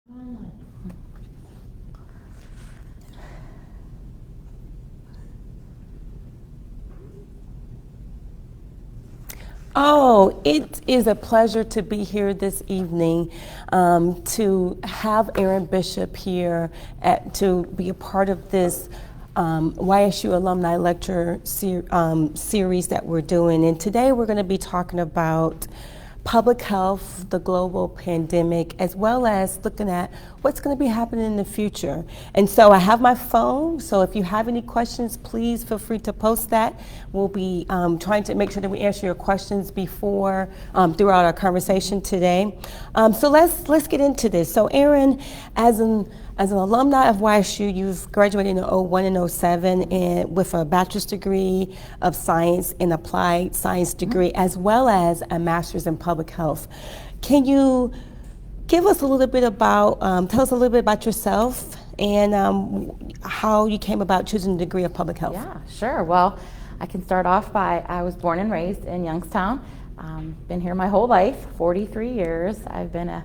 Oh, it is a pleasure to be here this evening to have Erin Bishop here to be a part of this YSU Alumni Lecture series that we're doing. And today we're going to be talking about public health, the global pandemic, as well as looking at what's going to be happening in the future. And so I have my phone, so if you have any questions, please feel free to post that. We'll be trying to make sure that we answer your questions before, throughout our conversation today. So let's get into this. So Erin, as an alumni of YSU, you've graduated in 01 and 07 with a bachelor's degree of science and applied science degree, as well as a master's in public health. Can you give us a little bit about, tell us a little bit about yourself and how you came about choosing the degree of public health? Yeah, sure. Well, I can start off by, I was born and raised in Youngstown. Been here my whole life, 43 years. I've been a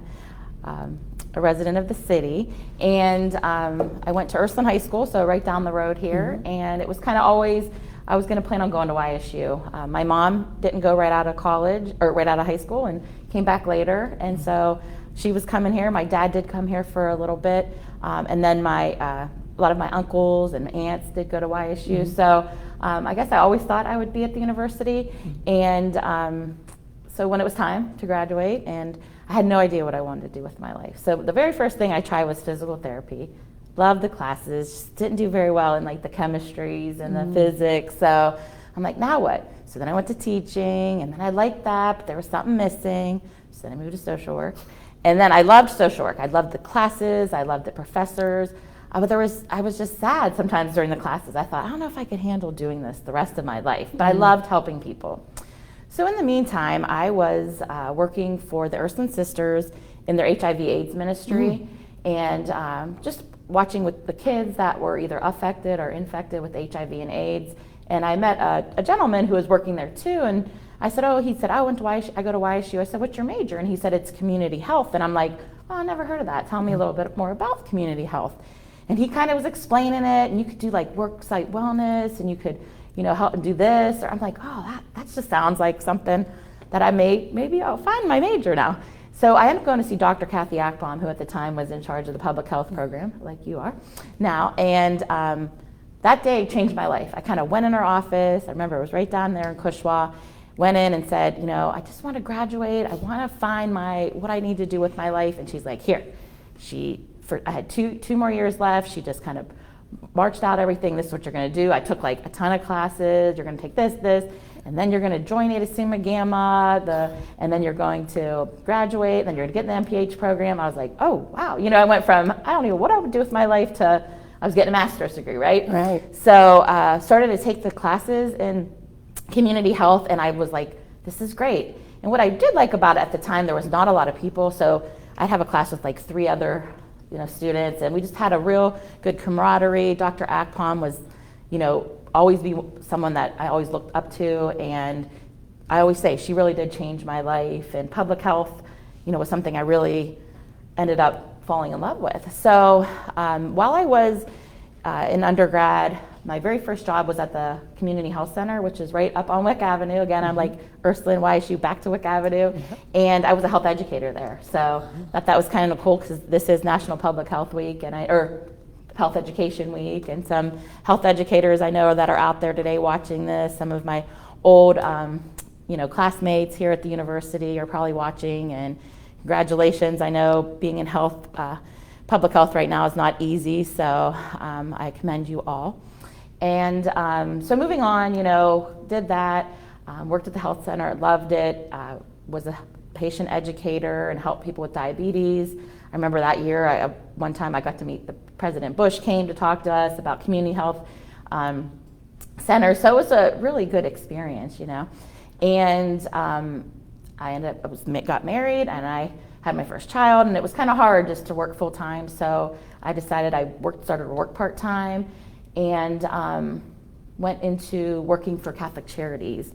resident of the city, and I went to Ursuline High School, so right down the road here, and it was kind of always, I was going to plan on going to YSU. My mom didn't go right out of college, or right out of high school, and came back later, and so she was coming here. My dad did come here for a little bit, and then a lot of my uncles and aunts did go to YSU, so I guess I always thought I would be at the university, and so when it was time to graduate, and I had no idea what I wanted to do with my life. So the very first thing I tried was physical therapy. Loved the classes, just didn't do very well in like the chemistries and the physics. So I'm like, now what? So then I went to teaching, and then I liked that, but there was something missing. So then I moved to social work. And then I loved social work. I loved the classes, I loved the professors. But I was just sad sometimes during the classes. I thought, I don't know if I could handle doing this the rest of my life, but I loved helping people. So in the meantime, I was working for the Ursuline Sisters in their HIV/AIDS ministry, and just watching with the kids that were either affected or infected with HIV and AIDS. And I met a gentleman who was working there too, and I said, he said, I go to YSU. I said, what's your major? And he said, it's community health. And I'm like, oh, I never heard of that. Tell me a little bit more about community health. And he kind of was explaining it, and you could do like work site wellness, and you could help and do this. Or I'm like, oh, that just sounds like something that I maybe I'll find my major now. So I ended up going to see Dr. Kathy Ackbaum, who at the time was in charge of the public health program, like you are now. And that day changed my life. I kind of went in her office. I remember it was right down there in Cushwa. Went in and said, I just want to graduate. I want to find what I need to do with my life. And she's like, here. I had two more years left. She just kind of marched out everything. This is what you're going to do. I took like a ton of classes. You're going to take this, and then you're going to join Eta Sigma Gamma, and then you're going to graduate, then you're going to get the MPH program. I was like, oh, wow. I went from, I don't know what I would do with my life to, I was getting a master's degree, right? Right. So started to take the classes in community health, and I was like, this is great. And what I did like about it at the time, there was not a lot of people, so I'd have a class with like 3 other students, and we just had a real good camaraderie. Dr. Ackbaum was, always be someone that I always looked up to, and I always say she really did change my life, and public health, was something I really ended up falling in love with. So while I was in undergrad, my very first job was at the Community Health Center, which is right up on Wick Avenue. Again, I'm like Ursuline, YSU, back to Wick Avenue. And I was a health educator there. So that was kind of cool, because this is National Public Health Week, or Health Education Week. And some health educators I know that are out there today watching this. Some of my old classmates here at the university are probably watching. And congratulations. I know being in public health right now is not easy. So I commend you all. And so moving on, did that, worked at the health center, loved it, was a patient educator and helped people with diabetes. I remember that year, one time I got to meet President Bush came to talk to us about community health center. So it was a really good experience, And I got married, and I had my first child, and it was kind of hard just to work full time. So I decided started to work part time, and went into working for Catholic Charities.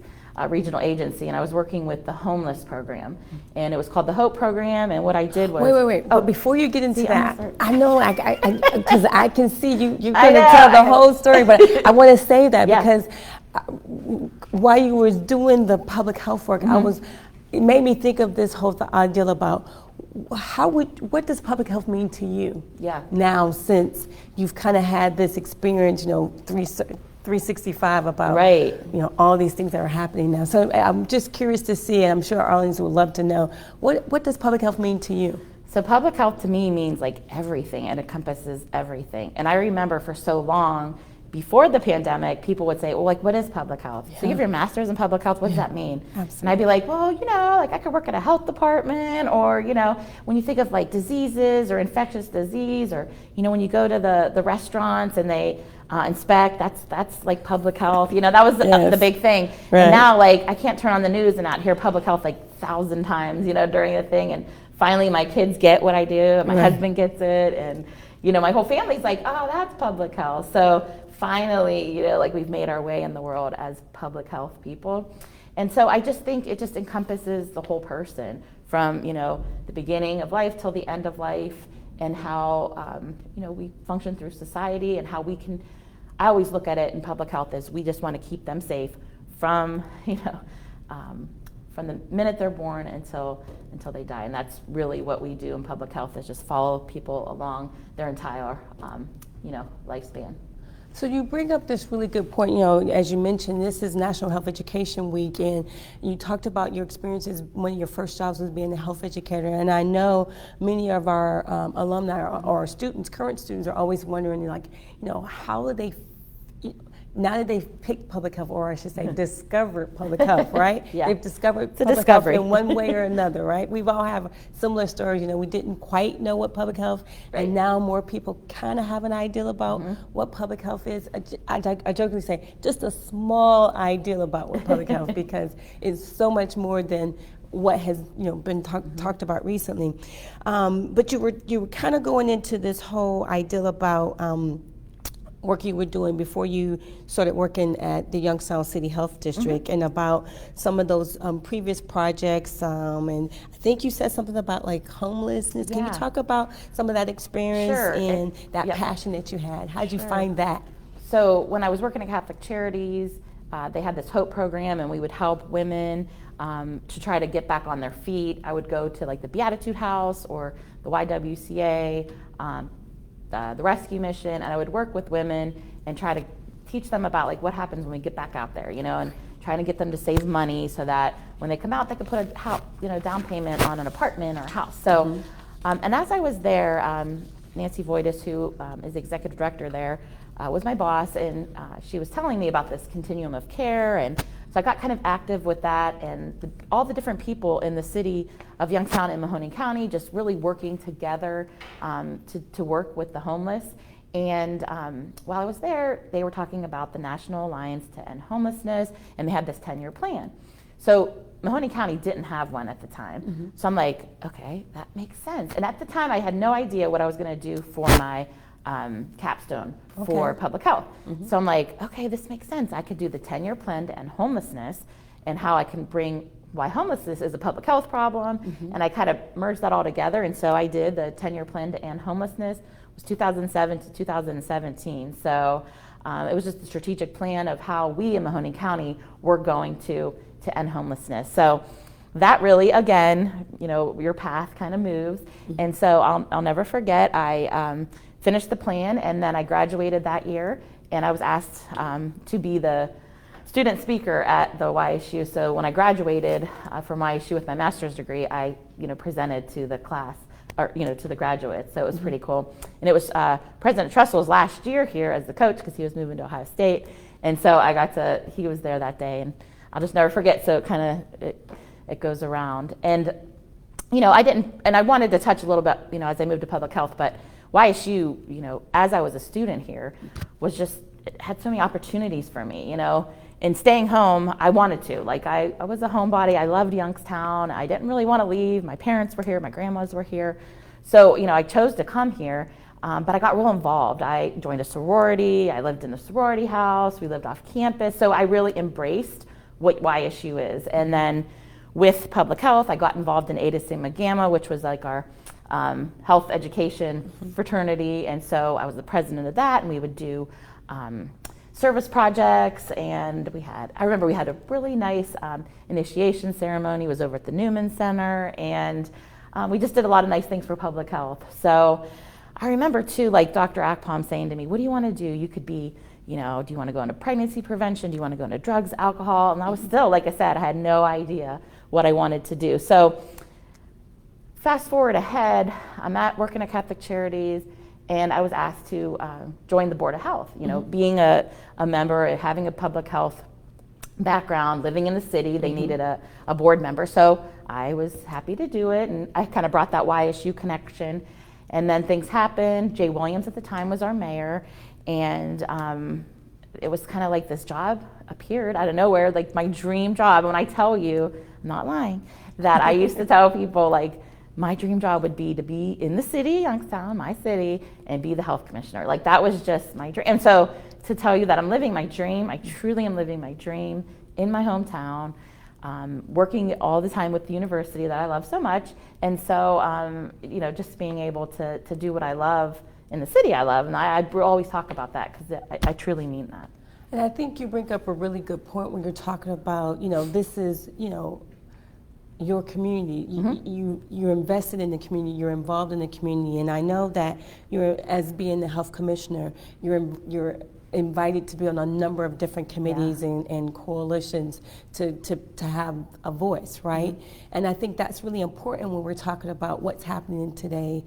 regional agency, and I was working with the homeless program, and it was called the Hope Program. And what I did was wait. Oh, But before you get into see, that, I know because I can see you're I going to know, tell the I know. whole story, but I want to say that Yeah. because while you were doing the public health work, it made me think of this whole ideal about what does public health mean to you? Yeah. Now, since you've kind of had this experience, 365 about Right. all these things that are happening now. So I'm just curious to see, and I'm sure Arlene's would love to know, what does public health mean to you? So public health to me means like everything. It encompasses everything. And I remember for so long, before the pandemic, people would say, well, like, what is public health? So you have your master's in public health, what does that mean? Absolutely. And I'd be like, well, like I could work at a health department, or, when you think of like diseases or infectious disease, or, when you go to the restaurants and they inspect, that's like public health. That was the big thing. Right. And now, like, I can't turn on the news and not hear public health like 1,000 times, during the thing. And finally my kids get what I do, my husband gets it, and, my whole family's like, oh, that's public health. So finally, like we've made our way in the world as public health people. And so I just think it just encompasses the whole person from, the beginning of life till the end of life, and how, we function through society, and how we can, I always look at it in public health as we just want to keep them safe from, from the minute they're born until they die. And that's really what we do in public health, is just follow people along their entire, lifespan. So you bring up this really good point, as you mentioned, this is National Health Education Week, and you talked about your experiences. One of your first jobs was being a health educator, and I know many of our alumni or students, current students, are always wondering, how do they, now that they've picked public health, or I should say discovered public health, right? Yeah. They've discovered It's a public discovery. health in one way or another, right? We've all have similar stories. We didn't quite know what public health, and now more people kind of have an idea about what public health is. I jokingly say just a small idea about what public health, because it's so much more than what has been talked about recently. But you were kind of going into this whole ideal about work you were doing before you started working at the Youngstown City Health District, and about some of those previous projects, and I think you said something about like homelessness. Can you talk about some of that experience and that passion that you had? How'd you find that? So when I was working at Catholic Charities, they had this Hope program, and we would help women to try to get back on their feet. I would go to like the Beatitude House or the YWCA, the rescue mission, and I would work with women and try to teach them about like what happens when we get back out there, and trying to get them to save money so that when they come out, they could put a down payment on an apartment or a house. So, and as I was there, Nancy Voitis, who is the executive director there, was my boss, and she was telling me about this continuum of care, and so I got kind of active with that, and all the different people in the city of Youngstown and Mahoning County just really working together to work with the homeless. And while I was there, they were talking about the National Alliance to End Homelessness, and they had this 10-year plan. So Mahoning County didn't have one at the time. So I'm like, okay, that makes sense. And at the time, I had no idea what I was going to do for my capstone for public health. So I'm like, okay, this makes sense. I could do the 10-year plan to end homelessness, and how I can bring why homelessness is a public health problem, and I kind of merged that all together. And so I did the 10-year plan to end homelessness. It was 2007 to 2017. So it was just a strategic plan of how we in Mahoning County were going to end homelessness. So that really, again, your path kind of moves. And so I'll never forget, I finished the plan, and then I graduated that year, and I was asked to be the student speaker at the YSU. So when I graduated from YSU with my master's degree, I presented to the class, or to the graduates. So it was pretty cool. And it was President Trustle's last year here as the coach, because he was moving to Ohio State, and so he was there that day, and I'll just never forget. So it goes around, and I wanted to touch a little bit as I moved to public health, but YSU, as I was a student here, it had so many opportunities for me, and staying home, I wanted to. Like, I was a homebody. I loved Youngstown. I didn't really want to leave. My parents were here. My grandmas were here. So, I chose to come here, but I got real involved. I joined a sorority. I lived in a sorority house. We lived off campus. So I really embraced what YSU is. And then with public health, I got involved in Eta Sigma Gamma, which was like our health education fraternity. And so I was the president of that, and we would do service projects. And I remember we had a really nice initiation ceremony. It was over at the Newman Center. And we just did a lot of nice things for public health. So I remember too, like Dr. Akpom saying to me, what do you want to do? You could be, do you want to go into pregnancy prevention? Do you want to go into drugs, alcohol? And I was still, like I said, I had no idea what I wanted to do. So fast forward ahead, I'm working at Catholic Charities, and I was asked to join the Board of Health. Being a member, having a public health background, living in the city, they needed a board member. So I was happy to do it, and I kind of brought that YSU connection. And then things happened. Jay Williams at the time was our mayor, and it was kind of like this job appeared out of nowhere, like my dream job. And when I tell you, I'm not lying, that I used to tell people, like, my dream job would be to be in the city, Youngstown, my city, and be the health commissioner. Like, that was just my dream. And so to tell you that I'm living my dream, I truly am living my dream in my hometown, working all the time with the university that I love so much. And so, just being able to do what I love in the city I love. And I always talk about that because I truly mean that. And I think you bring up a really good point when you're talking about, this is, your community. You're invested in the community, you're involved in the community. And I know that as being the health commissioner, you're invited to be on a number of different committees and coalitions to have a voice, right? And I think that's really important when we're talking about what's happening today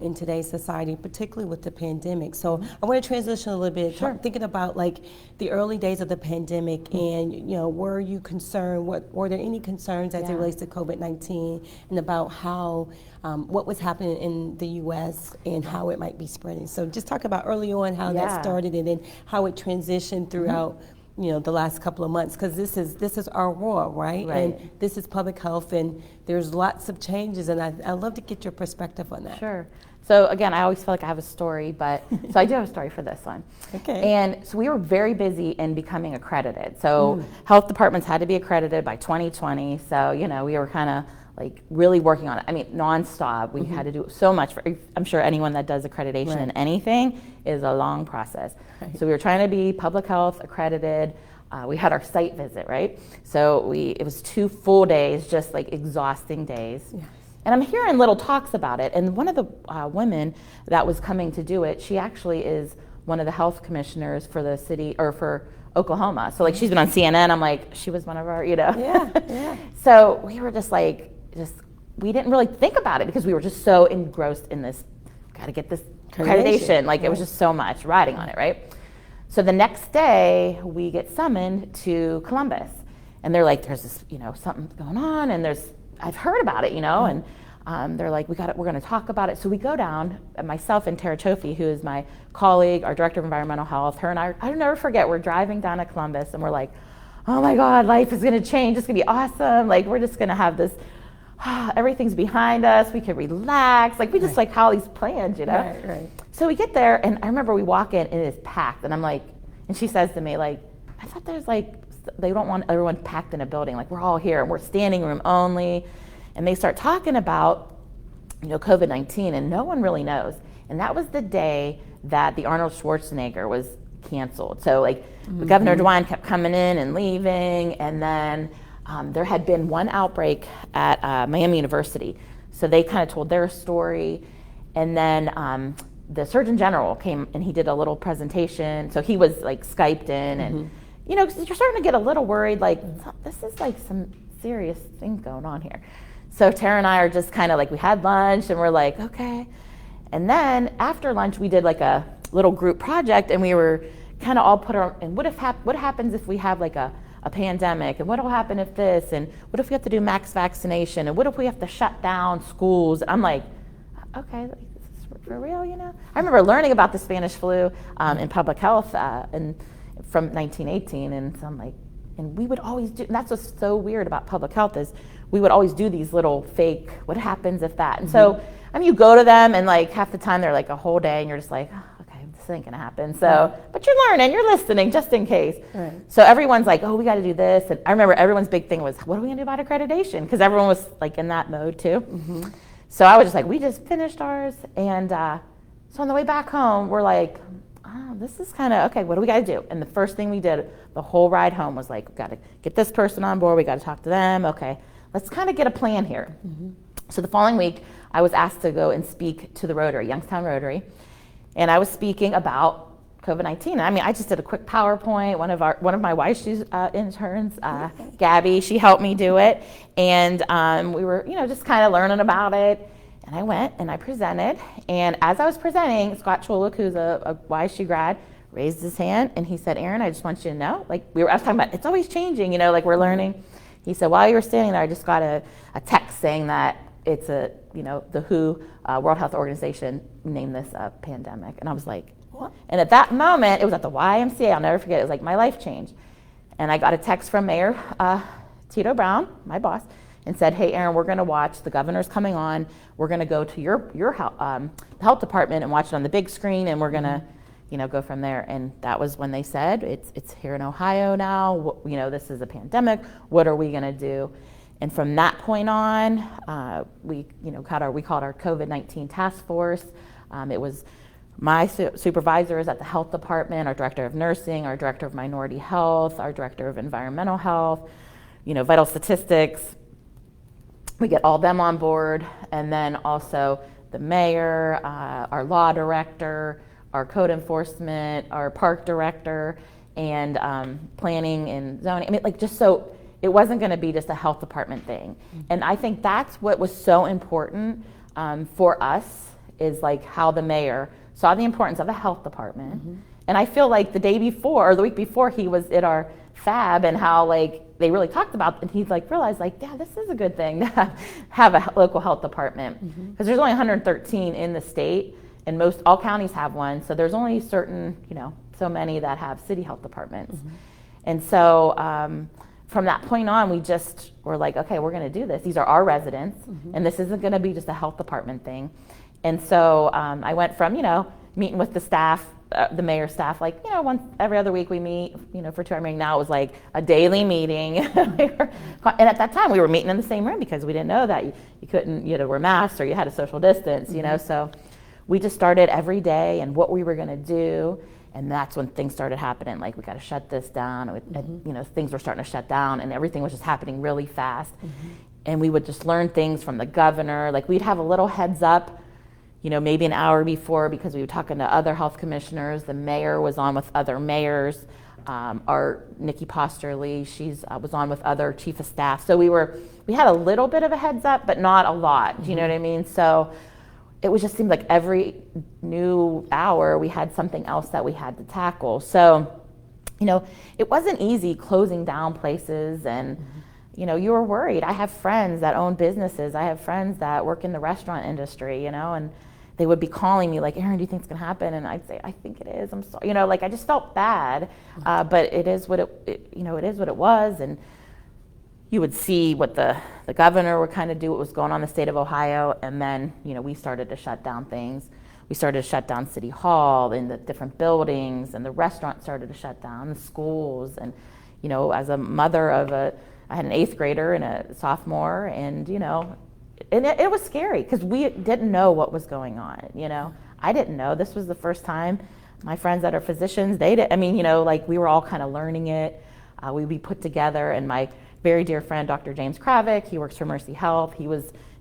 in today's society, particularly with the pandemic. So I want to transition a little bit, thinking about like the early days of the pandemic, and were you concerned? Were there any concerns as it relates to COVID-19 and about how what was happening in the U.S. and how it might be spreading? So just talk about early on how that started and then how it transitioned throughout the last couple of months, because this is our world, right? And this is public health, and there's lots of changes, and I'd love to get your perspective on that. Sure. So again, I always feel like I have a story, but so I do have a story for this one. Okay. And so we were very busy in becoming accredited. So health departments had to be accredited by 2020. So we were kind of like really working on it. I mean, nonstop. We had to do so much. I'm sure anyone that does accreditation in anything is a long process. So we were trying to be public health accredited. We had our site visit, right? So it was 2 full days, just like exhausting days. Yes. And I'm hearing little talks about it. And one of the women that was coming to do it, she actually is one of the health commissioners for the city, or for Oklahoma. So like she's been on CNN. I'm like, she was one of our, Yeah. So we were just like, we didn't really think about it because we were just so engrossed in this, got to get this accreditation. Like it was just so much riding on it, right? So the next day we get summoned to Columbus, and they're like, there's this, something going on, and I've heard about it, and they're like, we're going to talk about it. So we go down, myself and Tara Tophy, who is my colleague, our director of environmental health, her and I'll never forget, we're driving down to Columbus, and we're like, oh my God, life is going to change. It's going to be awesome. Like, we're just going to have this, everything's behind us. We can relax. Like, we just like how these plans, Right. So we get there, and I remember we walk in, and it is packed. And I'm like, and she says to me, like, I thought there's like, they don't want everyone packed in a building. Like, we're all here, and we're standing room only. And they start talking about, COVID-19, and no one really knows. And that was the day that the Arnold Schwarzenegger was canceled. So like Governor DeWine kept coming in and leaving, and then there had been one outbreak at Miami University. So they kind of told their story, and then the Surgeon General came and he did a little presentation. So he was like Skyped in, and cause you're starting to get a little worried, like this is like some serious thing going on here. So Tara and I are just kind of like, we had lunch and we're like, okay. And then after lunch, we did like a little group project, and we were kind of all put on, and what happens if we have like a pandemic, and what will happen if this, and what if we have to do max vaccination, and what if we have to shut down schools? And I'm like, okay, like, this is for real, I remember learning about the Spanish flu in public health and from 1918, and so I'm like, and we would always do, and that's what's so weird about public health is we would always do these little fake, what happens if that? And so, you go to them, and like half the time they're like a whole day, and you're just like, oh, okay, this ain't gonna happen. So, but you're learning, you're listening just in case. Right. So everyone's like, oh, we got to do this. And I remember everyone's big thing was, what are we gonna do about accreditation? Because everyone was like in that mode too. Mm-hmm. So I was just like, we just finished ours. And so on the way back home, we're like, oh, this is kind of, okay, what do we got to do? And the first thing we did the whole ride home was like, we got to get this person on board. We got to talk to them. Okay, let's kind of get a plan here. Mm-hmm. So the following week, I was asked to go and speak to the Rotary, Youngstown Rotary. And I was speaking about COVID-19. I mean, I just did a quick PowerPoint. One of my wife's interns, Gabby, she helped me do it. And we were, just kind of learning about it. And I went and I presented. And as I was presenting, Scott Chulik, who's a YSU grad, raised his hand and he said, Erin, I just want you to know, I was talking about, it's always changing, we're learning. He said, while you were standing there, I just got a text saying that it's the WHO, World Health Organization, named this a pandemic. And I was like, what? And at that moment, it was at the YMCA, I'll never forget, it was like my life changed. And I got a text from Mayor Tito Brown, my boss, and said, hey, Erin, we're gonna watch, the governor's coming on, we're gonna go to your health department and watch it on the big screen, and we're gonna, go from there. And that was when they said, it's here in Ohio now, this is a pandemic, what are we gonna do? And from that point on, we called our COVID-19 task force. It was my supervisors at the health department, our director of nursing, our director of minority health, our director of environmental health, vital statistics. We get all them on board, and then also the mayor, our law director, our code enforcement, our park director, and planning and zoning. I mean, just so it wasn't going to be just a health department thing. Mm-hmm. And I think that's what was so important for us, is how the mayor saw the importance of the health department. Mm-hmm. And I feel like the day before or the week before, he was at our FAB, and how they really talked about, and he realized yeah, this is a good thing to have a local health department, because there's only 113 in the state, and all counties have one. So there's only certain, so many that have city health departments. Mm-hmm. And so from that point on, we just were like, okay, we're going to do this. These are our residents, mm-hmm. and this isn't going to be just a health department thing. And so I went from, meeting with the staff, the mayor's staff, once every other week we meet, for 2 hour meeting. Now it was a daily meeting. And at that time we were meeting in the same room, because we didn't know that you couldn't, to wear masks, or you had a social distance, mm-hmm. So we just started every day and what we were going to do. And that's when things started happening. We got to shut this down. Mm-hmm. Things were starting to shut down, and everything was just happening really fast. Mm-hmm. And we would just learn things from the governor. We'd have a little heads up, maybe an hour before, because we were talking to other health commissioners. The mayor was on with other mayors. Our Nikki Posterly, she's was on with other chief of staff. So we had a little bit of a heads up, but not a lot. Mm-hmm. Do you know what I mean? So it was just seemed like every new hour we had something else that we had to tackle. So, it wasn't easy closing down places, and mm-hmm. You were worried. I have friends that own businesses. I have friends that work in the restaurant industry, and they would be calling me Erin, do you think it's gonna happen? And I'd say, I think it is. I'm sorry. I just felt bad, but it is what it is what it was. And you would see what the governor would kind of do, what was going on in the state of Ohio. And then, we started to shut down things. We started to shut down City Hall and the different buildings, and the restaurants started to shut down, the schools. And, as a mother I had an 8th grader and a sophomore, and, and it was scary, because we didn't know what was going on, I didn't know. This was the first time. My friends that are physicians, they did. I mean, we were all kind of learning it. We'd be put together, and my very dear friend, Dr. James Kravick, he works for Mercy Health.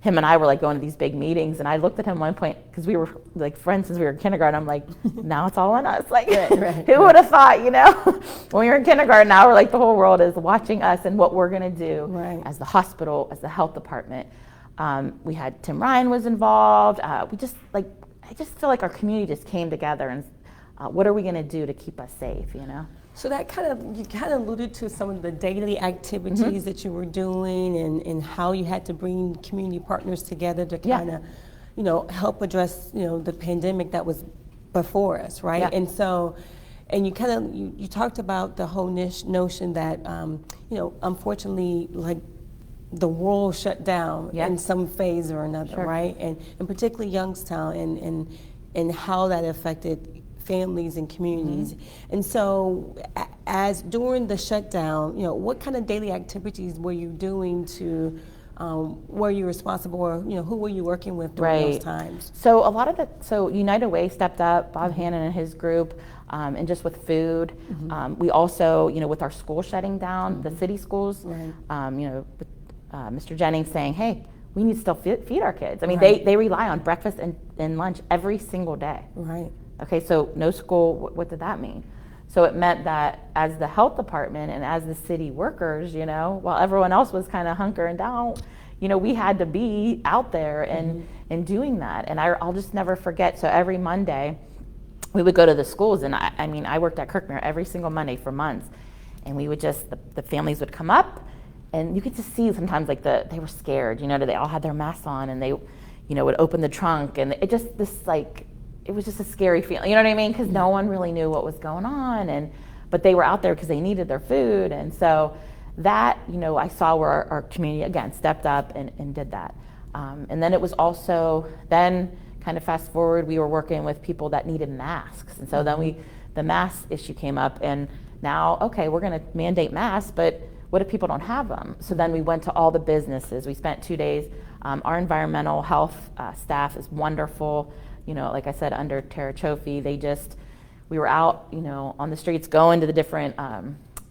Him and I were going to these big meetings, and I looked at him one point, because we were friends since we were in kindergarten. I'm like, now it's all on us. Right. Who would have thought, when we were in kindergarten, now we're the whole world is watching us and what we're going to do as the hospital, as the health department. We had Tim Ryan was involved. I just feel like our community just came together, and what are we going to do to keep us safe, So that you kind of alluded to some of the daily activities mm-hmm. that you were doing, and how you had to bring community partners together to kind of, help address, the pandemic that was before us, right? Yeah. And so, and you kind of, you talked about the whole notion that, unfortunately, the world shut down in some phase or another, right? And particularly Youngstown, and how that affected families and communities. And so as during the shutdown, what kind of daily activities were you doing to, were you responsible, or who were you working with during those times? So so United Way stepped up, Bob Hannon and his group, and just with food. We also, with our school shutting down, the city schools, with Mr. Jennings saying, hey, we need to still feed our kids. I mean, they rely on breakfast and lunch every single day. Right. Okay, so no school, what did that mean? So it meant that as the health department and as the city workers, while everyone else was kind of hunkering down, we had to be out there and doing that. And I'll just never forget. So every Monday, we would go to the schools, and I worked at Kirkmere every single Monday for months, and we would just, the families would come up, and you could just see sometimes like they were scared, they all had their masks on, and they, would open the trunk, and it just, it was just a scary feeling, you know what I mean? Because no one really knew what was going on, but they were out there because they needed their food, and so that, I saw where our community, again, stepped up and did that. And then it was also, then kind of fast forward, we were working with people that needed masks, and so then the mask issue came up, and now, okay, we're gonna mandate masks, but what if people don't have them? So then we went to all the businesses. We spent 2 days. Our environmental health staff is wonderful. Like I said, under Tara Chofie, we were out, on the streets, going to the different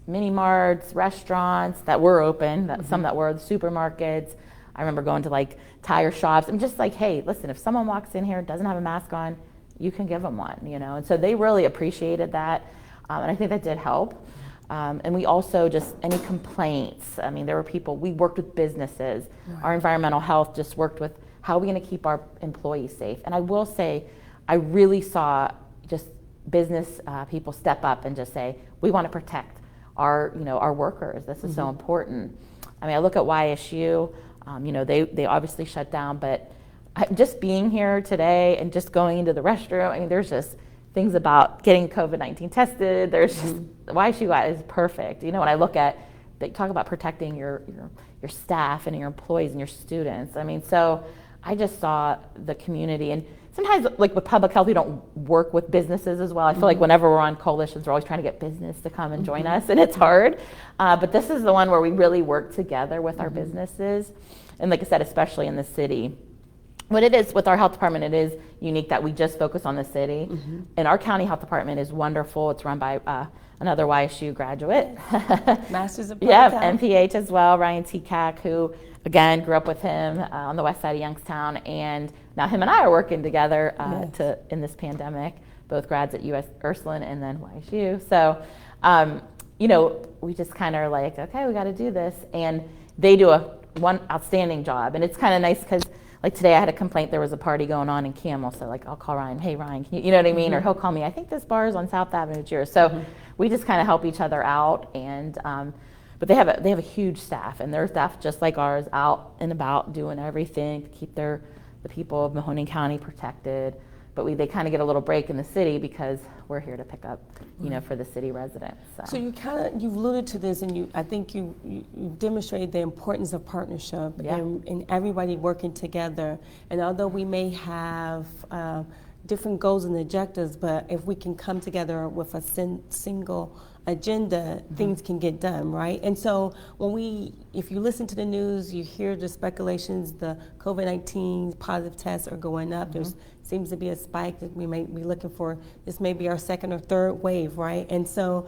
mini marts, restaurants that were open, some that were, the supermarkets. I remember going to like tire shops. I'm just like, hey, listen, if someone walks in here, doesn't have a mask on, you can give them one, And so they really appreciated that. And I think that did help. And we also just, any complaints, there were people, we worked with businesses. Our environmental health just worked with how are we gonna keep our employees safe? And I will say, I really saw just business people step up and just say, we wanna protect our workers. This is so important. I look at YSU, they obviously shut down, but just being here today and just going into the restroom, there's just things about getting COVID-19 tested. There's just, YSU is perfect. When I look at, they talk about protecting your staff and your employees and your students. So I just saw the community, and sometimes like with public health, we don't work with businesses as well. I feel like whenever we're on coalitions, we're always trying to get business to come and join us, and it's hard. But this is the one where we really work together with our businesses. And like I said, especially in the city. What it is with our health department, it is unique that we just focus on the city. And our county health department is wonderful. It's run by another YSU graduate. Masters of Public Health. MPH as well, Ryan Tcac, who again grew up with him on the west side of Youngstown, and now him and I are working together in this pandemic, both grads at US Ursuline and then YSU. So, we just kind of are like, okay, we got to do this, and they do one outstanding job, and it's kind of nice because. Like today I had a complaint, there was a party going on in Camel, so like I'll call Ryan, hey Ryan, can you know what I mean? Or he'll call me, I think this bar is on South Avenue, it's yours. So we just kind of help each other out, and but they have a huge staff, and their staff, just like ours, out and about doing everything to keep the people of Mahoning County protected. But they kind of get a little break in the city because we're here to pick up, for the city residents. So you've alluded to this, and I think you demonstrated the importance of partnership and everybody working together. And although we may have different goals and objectives, but if we can come together with a single agenda, things can get done, right? And so if you listen to the news, you hear the speculations, the COVID-19 positive tests are going up. There seems to be a spike that we may be looking for. This may be our second or third wave, right? And so,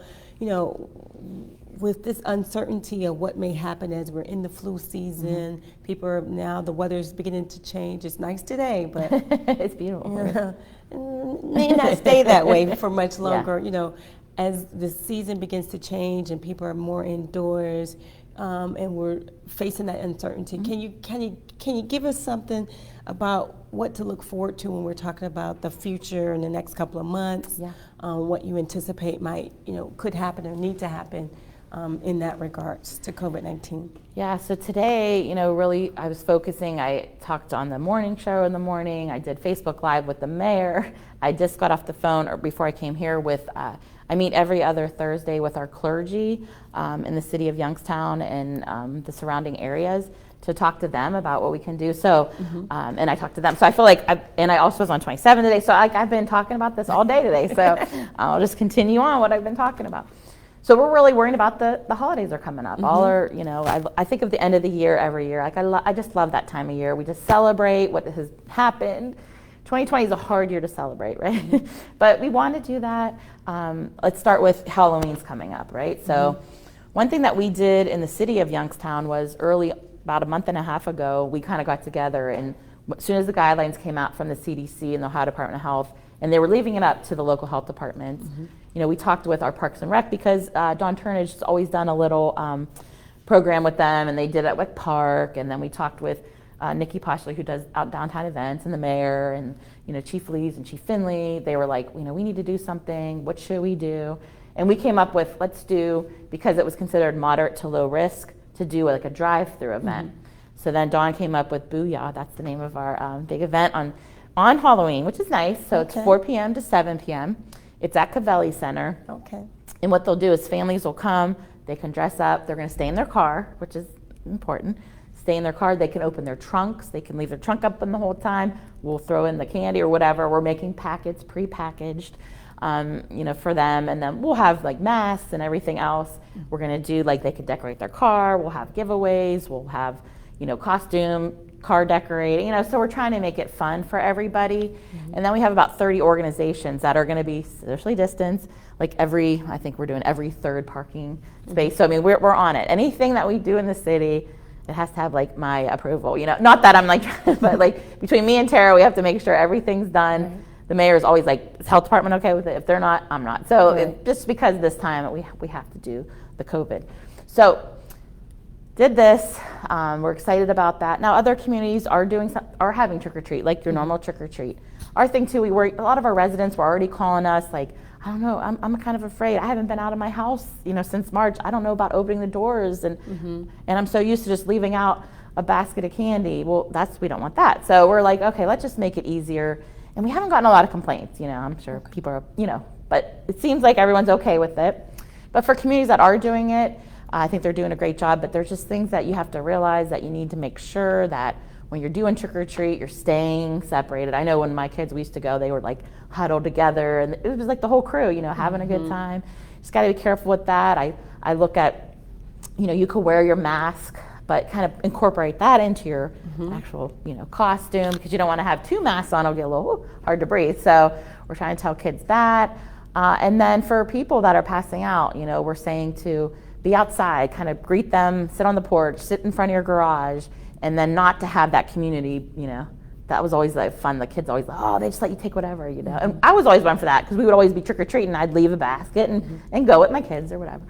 with this uncertainty of what may happen as we're in the flu season, people are now, the weather's beginning to change. It's nice today, but it's beautiful. May not stay that way for much longer, as the season begins to change and people are more indoors, and we're facing that uncertainty. Can you give us something about what to look forward to when we're talking about the future in the next couple of months? What you anticipate might, could happen or need to happen in that regards to COVID-19? Yeah, so today, really I was focusing. I talked on the morning show in the morning. I did Facebook Live with the mayor. I just got off the phone or before I came here with, I meet every other Thursday with our clergy in the city of Youngstown and the surrounding areas to talk to them about what we can do. So, and I talked to them. So I feel like, and I also was on 27 today. So I've been talking about this all day today. So I'll just continue on what I've been talking about. So we're really worried about the holidays are coming up. All are, I think of the end of the year every year. Like I just love that time of year. We just celebrate what has happened. 2020 is a hard year to celebrate, right? But we want to do that. Let's start with Halloween's coming up, right? So one thing that we did in the city of Youngstown was about a month and a half ago, we kind of got together, and as soon as the guidelines came out from the CDC and the Ohio Department of Health, and they were leaving it up to the local health departments, we talked with our Parks and Rec because Dawn Turnage has always done a little program with them, and they did it with Park, and then we talked with Nikki Poshley, who does out downtown events, and the mayor, and Chief Lees and Chief Finley. They were like, we need to do something. What should we do? And we came up with, let's do, because it was considered moderate to low risk, to do like a drive-through event. So then Dawn came up with Booyah. That's the name of our big event on Halloween, which is nice. So it's 4 p.m. to 7 p.m. It's at Cavelli Center. Okay. And what they'll do is families will come, they can dress up, they're going to stay in their car, which is important. Stay in their car, they can open their trunks, they can leave their trunk open the whole time. We'll throw in the candy or whatever. We're making packets pre-packaged, for them. And then we'll have like masks and everything else. We're going to do like they could decorate their car. We'll have giveaways. We'll have, costume, car decorating, so we're trying to make it fun for everybody. And then we have about 30 organizations that are going to be socially distanced, like I think we're doing every third parking space. So, we're on it. Anything that we do in the city, it has to have like my approval, not that I'm like, but like between me and Tara, we have to make sure everything's done. Right. The mayor is always like, is health department okay with it? If they're not, I'm not. So just because this time we have to do the COVID. So did this, we're excited about that. Now other communities are having trick or treat, like your normal trick or treat. Our thing too, a lot of our residents were already calling us like, I don't know, I'm kind of afraid. I haven't been out of my house, since March. I don't know about opening the doors, and I'm so used to just leaving out a basket of candy. Well, we don't want that. So we're like, okay, let's just make it easier. And we haven't gotten a lot of complaints, I'm sure people are, but it seems like everyone's okay with it. But for communities that are doing it, I think they're doing a great job, but there's just things that you have to realize that you need to make sure that when you're doing trick or treat, you're staying separated. I know when my kids, we used to go, they were like huddled together, and it was like the whole crew, having a good time. Just got to be careful with that. I look at, you could wear your mask, but kind of incorporate that into your actual, costume, because you don't want to have 2 masks on. It'll get a little hard to breathe. So we're trying to tell kids that. And then for people that are passing out, we're saying to be outside, kind of greet them, sit on the porch, sit in front of your garage, and then not to have that community, that was always like fun. The kids always, they just let you take whatever, And I was always one for that, because we would always be trick-or-treating. I'd leave a basket and go with my kids or whatever.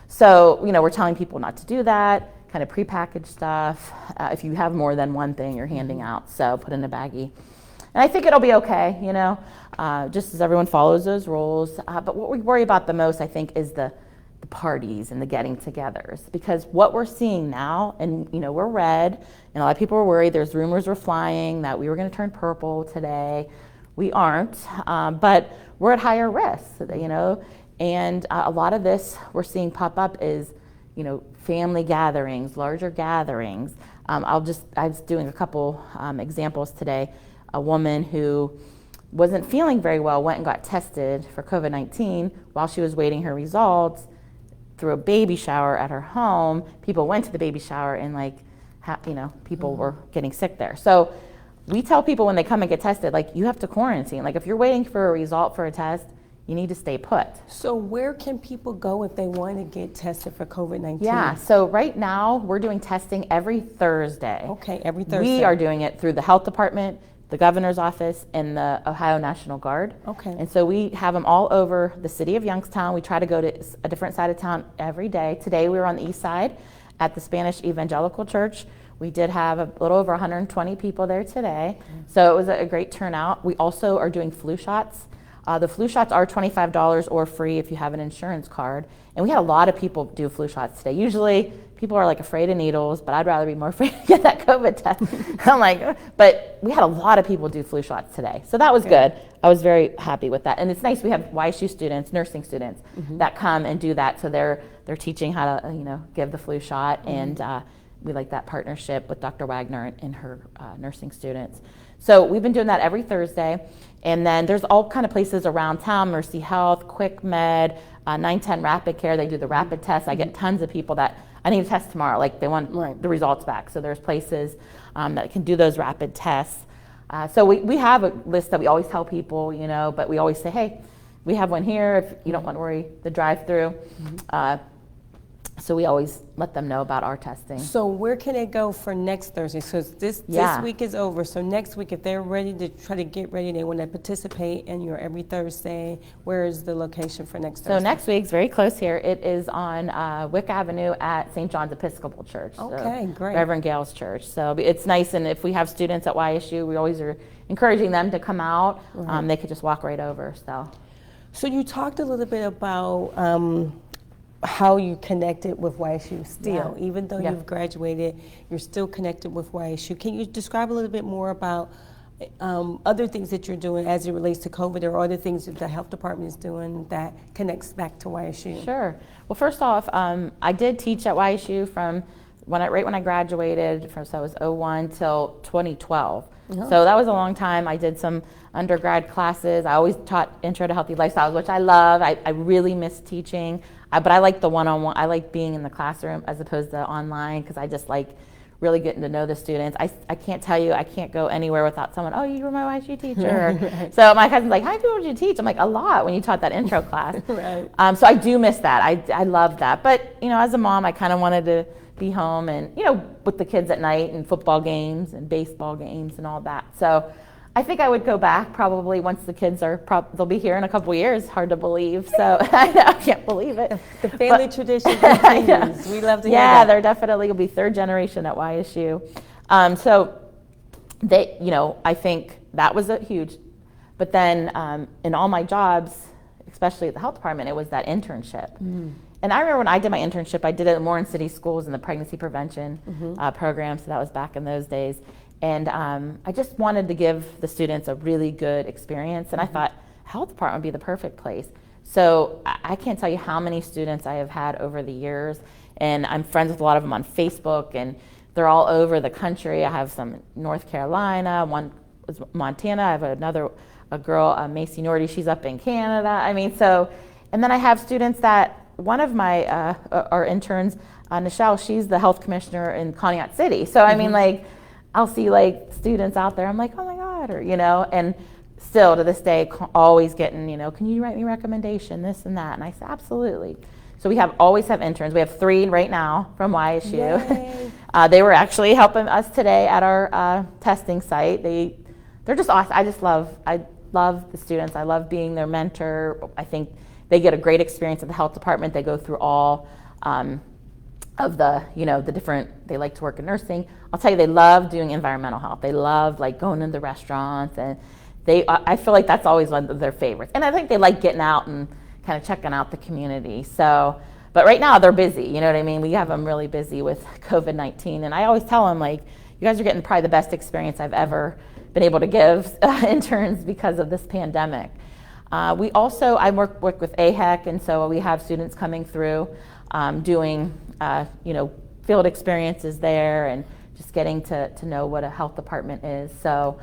So, we're telling people not to do that, kind of prepackaged stuff. If you have more than one thing you're handing out, so put in a baggie. And I think it'll be okay, just as everyone follows those rules. But what we worry about the most, I think, is the parties and the getting-togethers, because what we're seeing now, and we're red, and a lot of people were worried. There's rumors were flying that we were going to turn purple today. We aren't, but we're at higher risk, and a lot of this we're seeing pop up is, family gatherings, larger gatherings. I was doing a couple examples today. A woman who wasn't feeling very well went and got tested for COVID-19 while she was waiting her results. Through a baby shower at her home, people went to the baby shower, and people were getting sick there. So we tell people when they come and get tested, like, you have to quarantine. Like, if you're waiting for a result for a test, you need to stay put. So where can people go if they want to get tested for COVID-19? Yeah, so right now we're doing testing every Thursday. Okay, every Thursday. We are doing it through the health department, the governor's office, and the Ohio National Guard. Okay. And so we have them all over the city of Youngstown. We try to go to a different side of town every day. Today we were on the east side at the Spanish Evangelical Church. We did have a little over 120 people there today. So it was a great turnout. We also are doing flu shots The flu shots are $25 or free if you have an insurance card. And we had a lot of people do flu shots today. Usually people are like afraid of needles, but I'd rather be more afraid to get that COVID test. I'm like, but we had a lot of people do flu shots today. So that was good. I was very happy with that. And it's nice, we have YSU students, nursing students that come and do that. So they're teaching how to, give the flu shot. And we like that partnership with Dr. Wagner and her nursing students. So we've been doing that every Thursday. And then there's all kind of places around town, Mercy Health, Quick Med, 910 Rapid Care. They do the rapid tests. I get tons of people that I need a test tomorrow, like they want the results back. So there's places that can do those rapid tests. So we have a list that we always tell people, but we always say, hey, we have one here if you don't want to worry, the drive-through. So we always let them know about our testing. So where can they go for next Thursday? So this week is over. So next week, if they're ready to try to get ready, they want to participate in your every Thursday, where is the location for next Thursday? So next week's very close here. It is on Wick Avenue at St. John's Episcopal Church. Okay, great. Reverend Gale's church. So it's nice, and if we have students at YSU, we always are encouraging them to come out. They could just walk right over. So you talked a little bit about how you connected with YSU still, even though you've graduated, you're still connected with YSU. Can you describe a little bit more about other things that you're doing as it relates to COVID, or other things that the health department is doing that connects back to YSU? Sure. Well, first off, I did teach at YSU from right when I graduated, so it was 01 till 2012. So that was a long time. I did some undergrad classes. I always taught Intro to Healthy Lifestyles, which I love. I really miss teaching. But I like the one-on-one. I like being in the classroom as opposed to online, because I just like really getting to know the students. I can't tell you, I can't go anywhere without someone, oh, you were my YSU teacher. So my cousin's like, how many people did you teach? I'm like, a lot, when you taught that intro class. So I do miss that. I love that. But, as a mom, I kind of wanted to be home and, with the kids at night and football games and baseball games and all that. So I think I would go back probably once the kids are, they'll be here in a couple years, hard to believe. So I can't believe it. The family tradition continues. We love to hear that. Yeah, there definitely will be third generation at YSU. So they, I think that was a huge, but then in all my jobs, especially at the health department, it was that internship. And I remember when I did my internship, I did it more in city schools in the pregnancy prevention program. So that was back in those days. And I just wanted to give the students a really good experience. And I thought health department would be the perfect place. So I can't tell you how many students I have had over the years. And I'm friends with a lot of them on Facebook, and they're all over the country. I have some in North Carolina, one was Montana. I have a girl, Macy Nordy, she's up in Canada. And then I have students that, one of my, our interns, Nichelle, she's the health commissioner in Conneaut City. So I'll see students out there, I'm like, oh my God, or, and still to this day, always getting, can you write me a recommendation, this and that? And I said, absolutely. So we always have interns. We have 3 right now from YSU. They were actually helping us today at our testing site. They're just awesome. I love the students. I love being their mentor. I think they get a great experience at the health department. They go through all of the, the different, they like to work in nursing. I'll tell you, they love doing environmental health. They love going into the restaurants, and I feel like that's always one of their favorites. And I think they like getting out and kind of checking out the community. So, but right now they're busy, you know what I mean? We have them really busy with COVID-19. And I always tell them, you guys are getting probably the best experience I've ever been able to give interns because of this pandemic. I work with AHEC, and so we have students coming through doing, field experiences there, and just getting to know what a health department is. So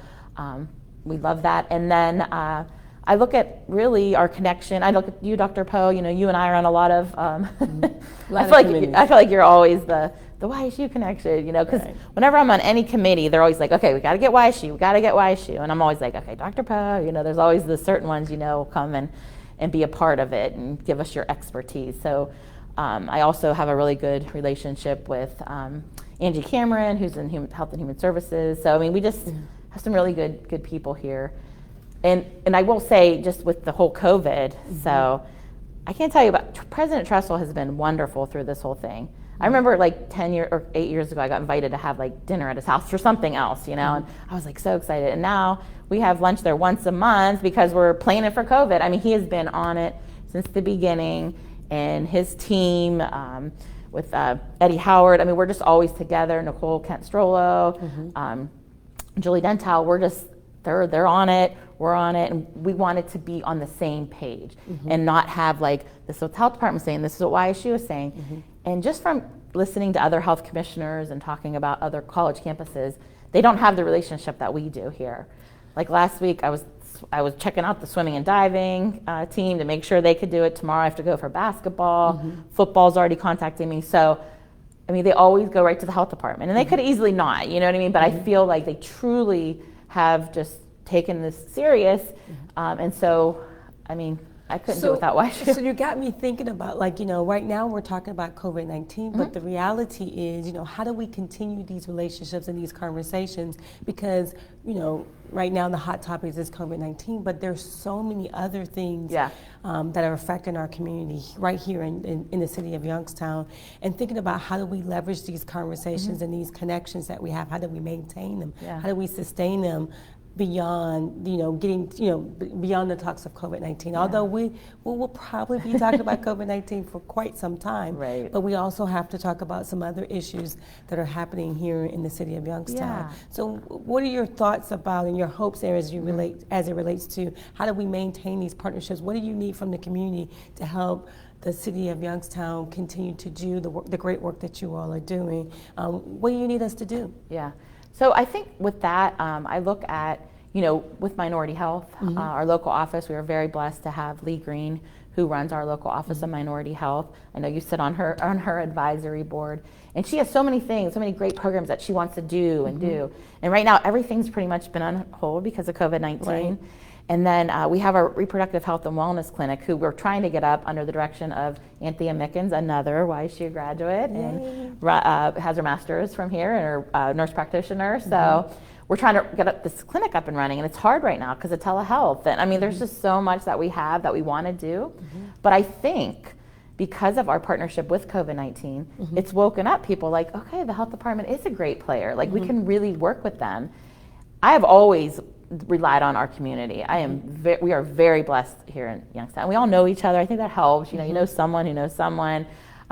we love that. And then I look at really our connection. I look at you, Dr. Powe. You and I are on a lot of. I feel like you're always the YSU connection. Because whenever I'm on any committee, they're always like, okay, we got to get YSU. We got to get YSU. And I'm always like, okay, Dr. Powe. There's always the certain ones will come and be a part of it and give us your expertise. So I also have a really good relationship with Angie Cameron, who's in Health and Human Services. So we just have some really good people here. And I will say, just with the whole COVID, so I can't tell you about, President Tressel has been wonderful through this whole thing. I remember like 10 years or 8 years ago, I got invited to have like dinner at his house for something else, you know, and I was like so excited. And now we have lunch there once a month because we're planning for COVID. I mean, he has been on it since the beginning, and his team with Eddie Howard. I mean, we're just always together. Nicole Kent-Strollo, Julie Dental, they're on it, we're on it, and we wanted to be on the same page and not have like this is what the health department saying, this is what YSU is saying. And just from listening to other health commissioners and talking about other college campuses, they don't have the relationship that we do here. Like last week, I was checking out the swimming and diving team to make sure they could do it. Tomorrow I have to go for basketball. Football's already contacting me. So, I mean, they always go right to the health department. And they could easily not, you know what I mean? But I feel like they truly have just taken this serious. And so, I mean, I couldn't do it without YSU. So you got me thinking about, like, you know, right now we're talking about COVID-19, but the reality is, you know, how do we continue these relationships and these conversations? Because, you know, right now the hot topic is COVID-19, but there's so many other things that are affecting our community right here in the city of Youngstown. And thinking about how do we leverage these conversations and these connections that we have, how do we maintain them? How do we sustain them? Beyond, you know, beyond the talks of COVID-19. Although we will probably be talking about COVID-19 for quite some time, but we also have to talk about some other issues that are happening here in the city of Youngstown. So, what are your thoughts about and your hopes there as it relates to how do we maintain these partnerships? What do you need from the community to help the city of Youngstown continue to do the great work that you all are doing? What do you need us to do? So I think with that, I look at, you know, with Minority Health, our local office, we are very blessed to have Lee Green, who runs our local office of Minority Health. I know you sit on her advisory board, and she has so many things, so many great programs that she wants to do and do. And right now, everything's pretty much been on hold because of COVID-19. And then we have our reproductive health and wellness clinic, who we're trying to get up under the direction of Anthea Mickens, another YSU graduate, and has her master's from here, and her nurse practitioner. So we're trying to get this clinic up and running, and it's hard right now because of telehealth. And I mean, there's just so much that we have that we want to do. But I think because of our partnership with COVID-19, it's woken up people like, okay, the health department is a great player. Like, we can really work with them. I have always relied on our community. We are very blessed here in Youngstown. We all know each other. I think that helps. You know someone who knows someone.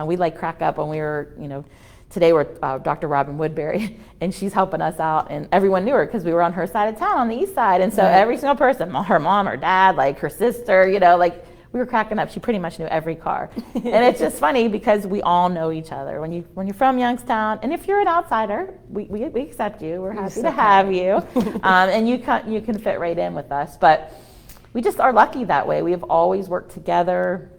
We like crack up when we were, you know, today we're Dr. Robin Woodbury, and she's helping us out, and everyone knew her because we were on her side of town on the east side. And so every single person, her mom, her dad, like her sister, you know, like we were cracking up. She pretty much knew every car. And it's just funny because we all know each other. When you're from Youngstown, and if you're an outsider, we accept you. We're happy to have you. And you can fit right in with us. But we just are lucky that way. We have always worked together,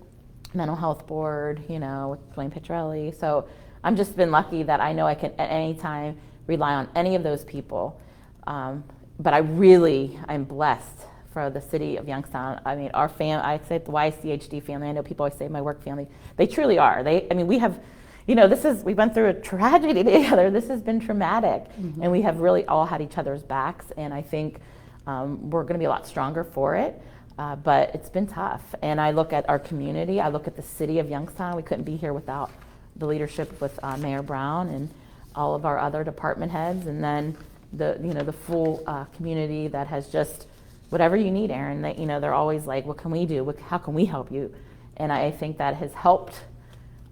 mental health board, you know, with Dwayne Petrelli. So I'm just been lucky that I know I can at any time rely on any of those people. But I'm blessed for the city of Youngstown. I mean, our I say the YCHD family, I know people always say my work family, they truly are. We have, you know, we went through a tragedy together. This has been traumatic, and we have really all had each other's backs, and I think we're gonna be a lot stronger for it, but it's been tough. And I look at our community, I look at the city of Youngstown. We couldn't be here without the leadership with Mayor Brown and all of our other department heads, and then the full community that has just, whatever you need, Erin, that, you know, they're always like, what can we do? How can we help you? And I think that has helped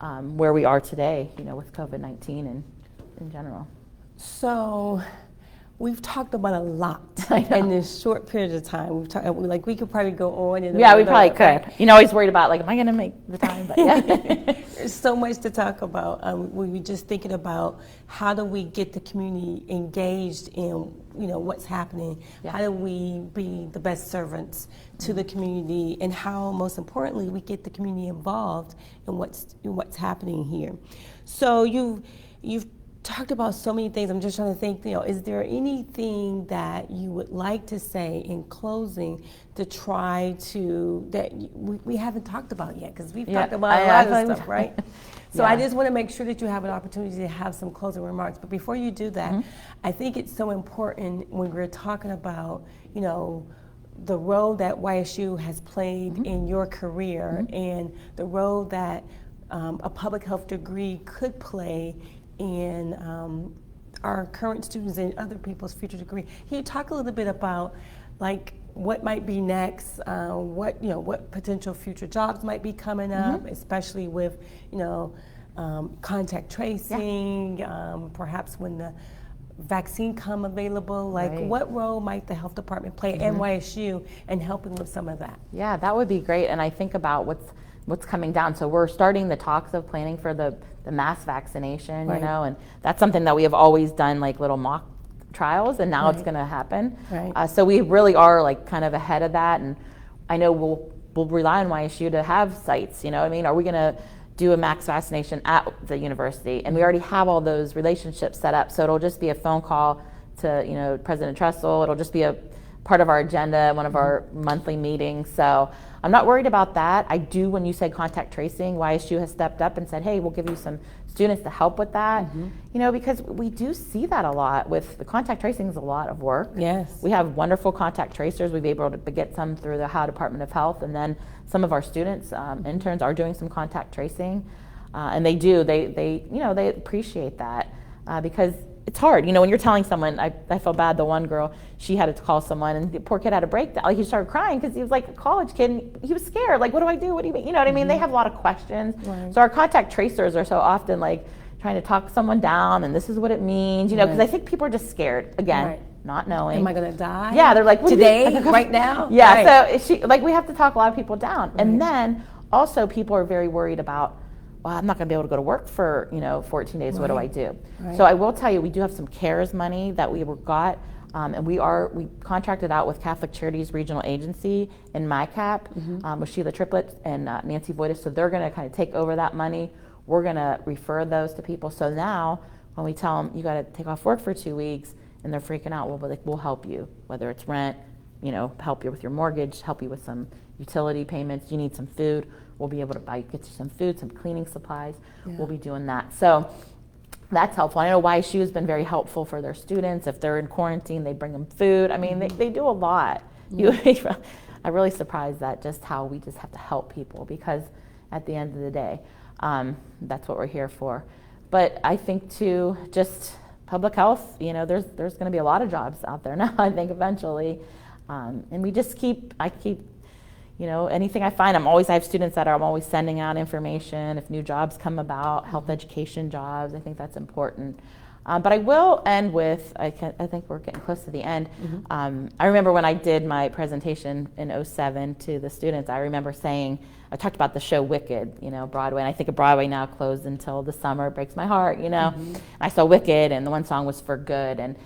where we are today, you know, with COVID-19 and in general. So we've talked about a lot in this short period of time. We've talked, like, we could probably go on and we probably could. You know, always worried about, like, am I going to make the time? But yeah. There's so much to talk about. We were just thinking about how do we get the community engaged in, you know, what's happening. How do we be the best servants to the community, and how, most importantly, we get the community involved in what's happening here. So you've talked about so many things. I'm just trying to think, you know, is there anything that you would like to say in closing to try to, that we haven't talked about yet? Because we've talked about a lot of stuff, right? So I just want to make sure that you have an opportunity to have some closing remarks. But before you do that, I think it's so important when we're talking about, you know, the role that YSU has played in your career, and the role that a public health degree could play in our current students and other people's future degree. Can you talk a little bit about like what might be next, what potential future jobs might be coming up, especially with contact tracing, perhaps when the vaccine come available, like what role might the health department play at NYSU in helping with some of that? Yeah, that would be great. And I think about what's coming down. So we're starting the talks of planning for the mass vaccination, and that's something that we have always done, like little mock trials, and now it's going to happen. So we really are like kind of ahead of that, and I know we'll rely on YSU to have sites. Are we going to do a max vaccination at the university? And we already have all those relationships set up, so it'll just be a phone call to President Tressel. It'll just be a part of our agenda, one of our monthly meetings. So I'm not worried about that. I do, when you said contact tracing, YSU has stepped up and said, hey, we'll give you some students to help with that, because we do see that a lot. With the contact tracing is a lot of work. Yes. We have wonderful contact tracers. We've been able to get some through the Ohio Department of Health, and then some of our students, interns, are doing some contact tracing, and they appreciate that because it's hard. When you're telling someone, I felt bad. The one girl, she had to call someone, and the poor kid had a breakdown. Like, he started crying because he was like a college kid, and he was scared. Like, what do I do? What do you mean? You know what I mean? They have a lot of questions. So our contact tracers are so often like trying to talk someone down, and this is what it means, because I think people are just scared, again, not knowing. Am I going to die? Yeah, they're like, today, right now? Yeah, so we have to talk a lot of people down. And then also people are very worried about, well, I'm not going to be able to go to work for 14 days. What do I do? So I will tell you, we do have some CARES money that we got, and we contracted out with Catholic Charities Regional Agency in MyCap with Sheila Triplett and Nancy Voitis. So they're going to kind of take over that money. We're going to refer those to people. So now when we tell them you got to take off work for 2 weeks and they're freaking out, we'll help you, whether it's rent, help you with your mortgage, help you with some utility payments. You need some food, we'll be able to get you some food, some cleaning supplies. We'll be doing that. So that's helpful. I know YSU has been very helpful for their students. If they're in quarantine, they bring them food. I mean, they do a lot. I'm really surprised at just how we just have to help people, because at the end of the day, that's what we're here for. But I think too, just public health, there's going to be a lot of jobs out there now, I think, eventually. And we just I keep anything I find, I have students that I'm always sending out information if new jobs come about, health education jobs. I think that's important. But I will end with, I think we're getting close to the end. I remember when I did my presentation in 2007 to the students, I remember saying, I talked about the show Wicked, Broadway, and I think of Broadway now closed until the summer. It breaks my heart, And I saw Wicked, and the one song was For Good, and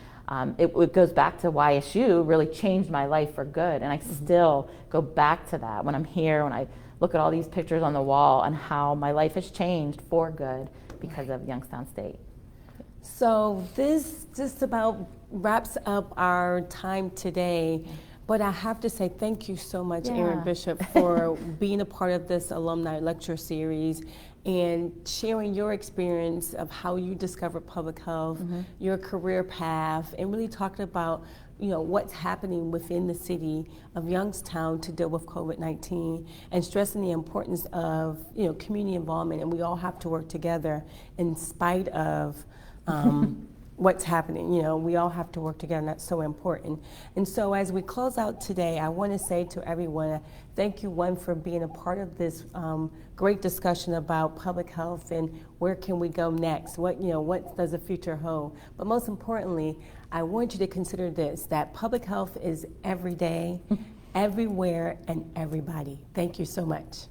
it goes back to YSU really changed my life for good, and I still go back to that when I'm here, when I look at all these pictures on the wall and how my life has changed for good because of Youngstown State. So this just about wraps up our time today. But I have to say thank you so much, Erin Bishop, for being a part of this alumni lecture series and sharing your experience of how you discovered public health, your career path, and really talking about what's happening within the city of Youngstown to deal with COVID-19, and stressing the importance of community involvement. And we all have to work together in spite of what's happening. We all have to work together, and that's so important. And so as we close out today, I want to say to everyone, thank you, one, for being a part of this great discussion about public health and where can we go next, what does the future hold. But most importantly, I want you to consider this, that public health is every day, everywhere, and everybody. Thank you so much.